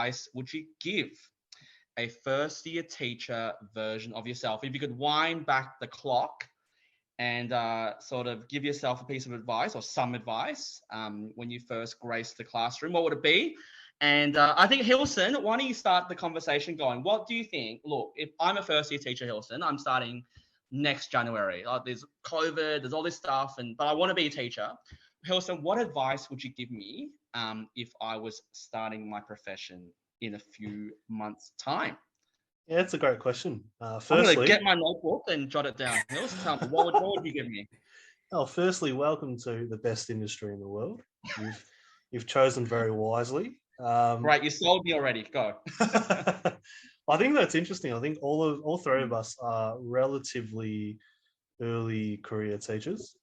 advice would you give a first year teacher version of yourself? If you could wind back the clock and sort of give yourself a piece of advice or some advice when you first graced the classroom, what would it be? And I think, Hilson, why don't you start the conversation going? What do you think? Look, if I'm a first year teacher, Hilson, I'm starting next January. There's COVID, there's all this stuff, but I want to be a teacher. Hilson, what advice would you give me if I was starting my profession in a few months' time? Yeah, that's a great question. I'm going to Firstly, get my notebook and jot it down. Hilson, tell me, what would you give me? firstly, welcome to the best industry in the world. You've chosen very wisely. Right, you sold me already. Go. I think that's interesting. I think all three of us are relatively early career teachers.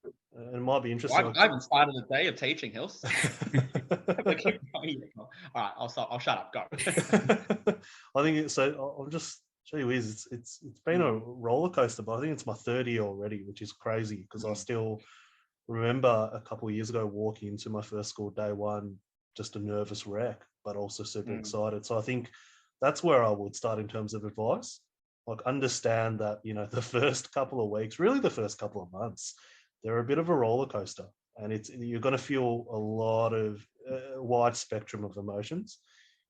It might be interesting. Well, I haven't started a day of teaching, Hills. All right, I'll shut up. Go. I think it's so. I'll just show you. It's been a roller coaster, but I think it's my third year already, which is crazy because I still remember a couple of years ago walking into my first school day one, just a nervous wreck, but also super excited. So I think that's where I would start in terms of advice. Like, understand that, the first couple of weeks, really the first couple of months, they're a bit of a roller coaster, and you're going to feel a lot of wide spectrum of emotions.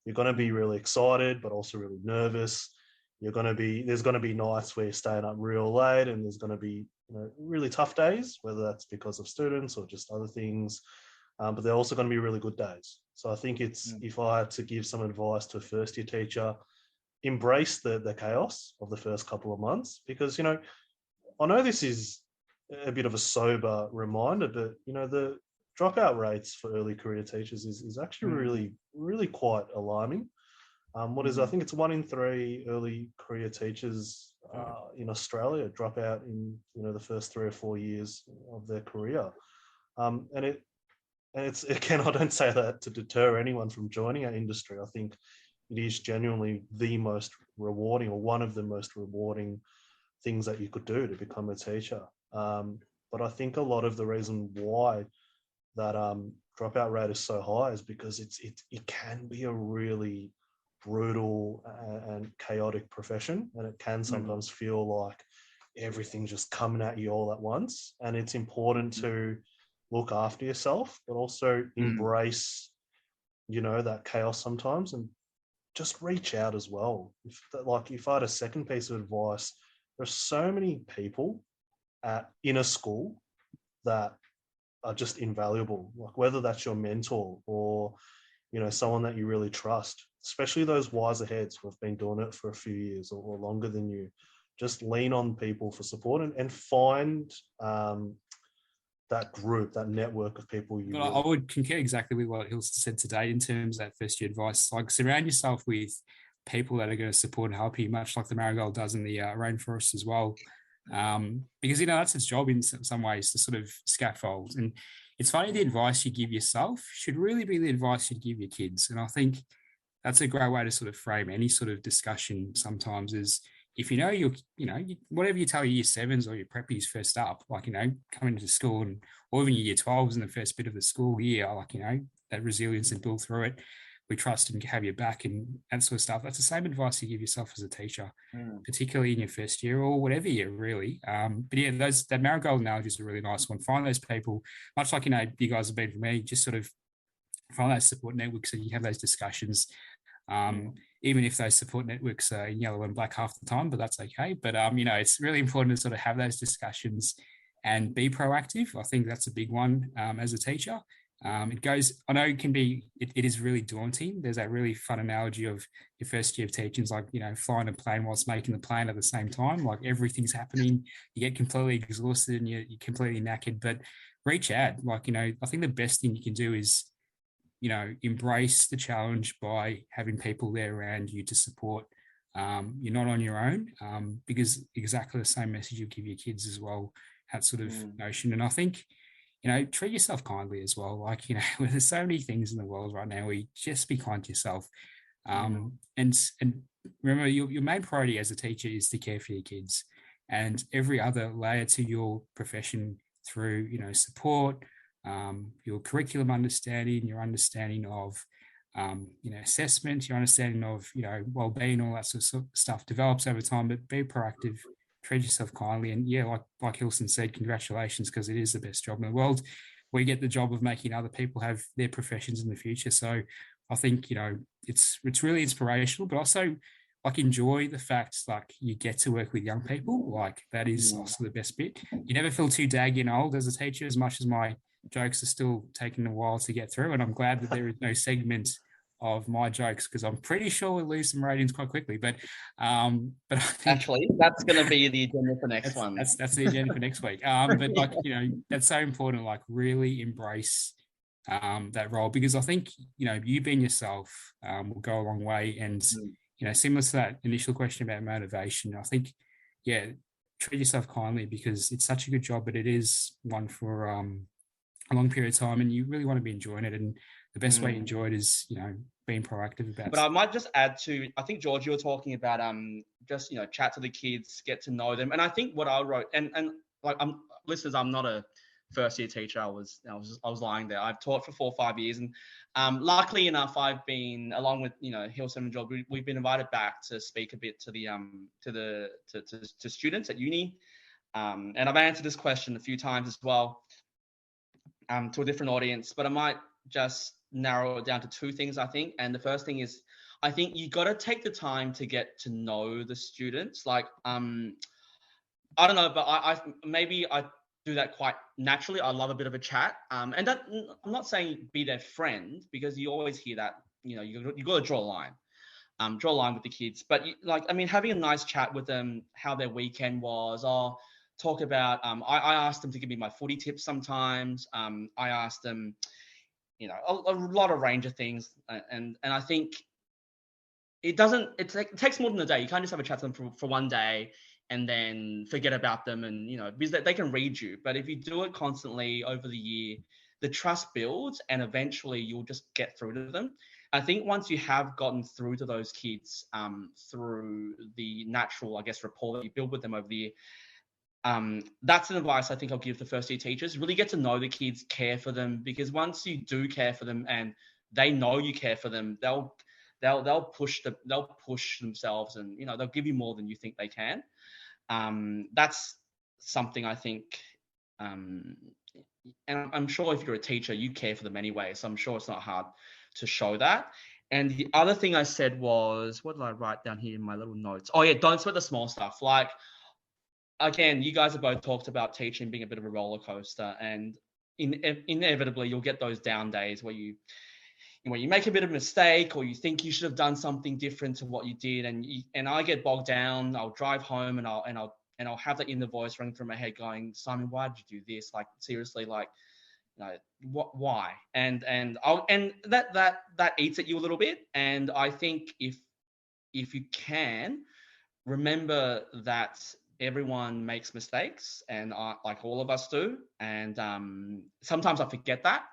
You're going to be really excited, but also really nervous. There's going to be nights where you're staying up real late, and there's going to be really tough days, whether that's because of students or just other things. But they're also going to be really good days. So I think if I had to give some advice to a first year teacher, embrace the chaos of the first couple of months, because, I know this is a bit of a sober reminder, but, the dropout rates for early career teachers is actually really, really quite alarming. I think it's 1 in 3 early career teachers in Australia drop out in, the first 3 or 4 years of their career. Again, I don't say that to deter anyone from joining our industry. I think it is genuinely the most rewarding, or one of the most rewarding things that you could do to become a teacher. But I think a lot of the reason why that dropout rate is so high is because it can be a really brutal and chaotic profession, and it can sometimes feel like everything's just coming at you all at once. And it's important to look after yourself, but also embrace, that chaos sometimes, and just reach out as well. If I had a second piece of advice, there are so many people in a school that are just invaluable, like whether that's your mentor or, someone that you really trust, especially those wiser heads who have been doing it for a few years or longer than you. Just lean on people for support and find that group, that network of people you. I would concur exactly with what Hilson said today in terms of that first year advice. Like, surround yourself with people that are going to support and help you, much like the marigold does in the rainforest as well. Because, that's its job in some ways, to sort of scaffold. And it's funny, the advice you give yourself should really be the advice you give your kids. And I think that's a great way to sort of frame any sort of discussion sometimes, is if whatever you tell your year 7s or your preppies first up, like, coming into school, or even your year 12s in the first bit of the school year, like, that resilience and build through it. We trust and have your back and that sort of stuff. That's the same advice you give yourself as a teacher, particularly in your first year or whatever year, really. But yeah, that marigold analogy is a really nice one. Find those people, much like, you guys have been for me, just sort of find those support networks and you have those discussions. Even if those support networks are in yellow and black half the time, but that's okay. But, it's really important to sort of have those discussions and be proactive. I think that's a big one as a teacher. It goes, I know it is really daunting. There's that really fun analogy of your first year of teaching is like, flying a plane whilst making the plane at the same time. Like, everything's happening. You get completely exhausted and you're completely knackered, but reach out. Like, I think the best thing you can do is, embrace the challenge by having people there around you to support. You're not on your own, because exactly the same message you give your kids as well, that sort of notion. And I think, treat yourself kindly as well. Like, there's so many things in the world right now where you just be kind to yourself. And remember, your main priority as a teacher is to care for your kids, and every other layer to your profession through, support, your curriculum understanding, your understanding of assessment, your understanding of, well-being, all that sort of stuff develops over time, but be proactive, treat yourself kindly. And yeah, like Hilson said, congratulations, because it is the best job in the world. We get the job of making other people have their professions in the future. So I think, it's really inspirational, but also like enjoy the fact like you get to work with young people. Like that is also the best bit. You never feel too dagging old as a teacher, as much as my jokes are still taking a while to get through. And I'm glad that there is no segment of my jokes, because I'm pretty sure we'll lose some ratings quite quickly. But I think actually that's going to be the agenda for next one. That's the agenda for next week. But like, that's so important. Like really embrace that role, because I think, you being yourself will go a long way. And, similar to that initial question about motivation, I think, treat yourself kindly, because it's such a good job, but it is one for a long period of time, and you really want to be enjoying it. And the best way to enjoy it is, being proactive about it. But I might just add to, I think, George, you were talking about just, chat to the kids, get to know them. And I think what I wrote, and like, listeners, I'm not a first year teacher. I was lying there. I've taught for 4 or 5 years, and luckily enough, I've been, along with Hilson and George, we've been invited back to speak a bit to the to students at uni, and I've answered this question a few times as well, to a different audience. But I might just narrow it down to 2 things, I think. And the first thing is, I think you got to take the time to get to know the students. Like, I don't know, but I do that quite naturally. I love a bit of a chat. And that, I'm not saying be their friend, because you always hear that, you got to draw a line. Draw a line with the kids. But having a nice chat with them, how their weekend was, or talk about, I asked them to give me my footy tips sometimes. I asked them, a lot of range of things. And I think it takes more than a day. You can't just have a chat to them for one day and then forget about them, and because they can read you. But if you do it constantly over the year, the trust builds, and eventually you'll just get through to them. I think once you have gotten through to those kids through the natural, I guess, rapport that you build with them over the year, that's an advice I think I'll give to first year teachers. Really get to know the kids, care for them, because once you do care for them and they know you care for them, they'll push themselves, and they'll give you more than you think they can. That's something I think, and I'm sure if you're a teacher, you care for them anyway, so I'm sure it's not hard to show that. And the other thing I said was, what did I write down here in my little notes? Oh yeah, don't sweat the small stuff. Like, again, you guys have both talked about teaching being a bit of a roller coaster, and inevitably you'll get those down days where you make a bit of a mistake, or you think you should have done something different to what you did, and I get bogged down. I'll drive home and I'll have that inner voice running through my head going, Simon, why did you do this? Like, seriously, like, why? And that eats at you a little bit. And I think if you can remember that everyone makes mistakes, and like all of us do, and sometimes I forget that.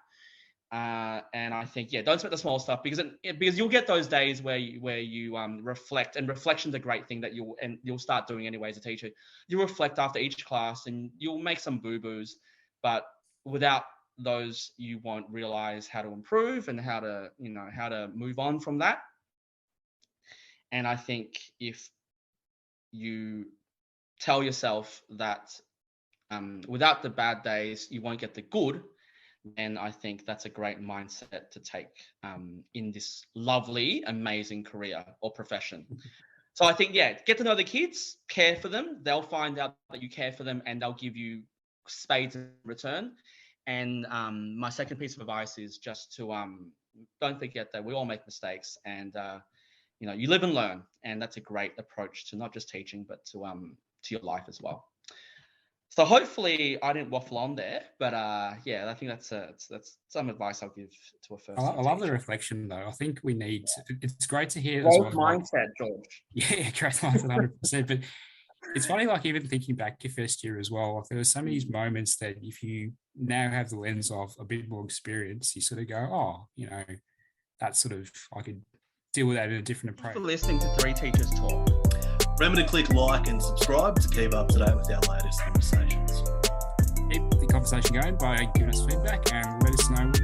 And I think, don't sweat the small stuff, because you'll get those days where you reflect, and reflection's a great thing that you'll start doing anyway as a teacher. You reflect after each class, and you'll make some boo-boos, but without those, you won't realize how to improve and how to move on from that. And I think if you tell yourself that without the bad days, you won't get the good, and I think that's a great mindset to take in this lovely, amazing career or profession. So I think, get to know the kids, care for them. They'll find out that you care for them, and they'll give you spades in return. And my second piece of advice is just to don't forget that we all make mistakes, and you live and learn, and that's a great approach to not just teaching, but to your life as well. So hopefully I didn't waffle on there, but I think that's some advice I'll give to a first. I love the reflection though. I think we need. It's great to hear. Growth mindset, George. Yeah, growth mindset, 100%. But it's funny, like even thinking back to first year as well. Like there were some of these moments that if you now have the lens of a bit more experience, you sort of go, that's sort of, I could deal with that in a different approach. Thanks for listening to 3 Teachers Talk. Remember to click like and subscribe to keep up to date with our latest conversations. Keep the conversation going by giving us feedback and let us know what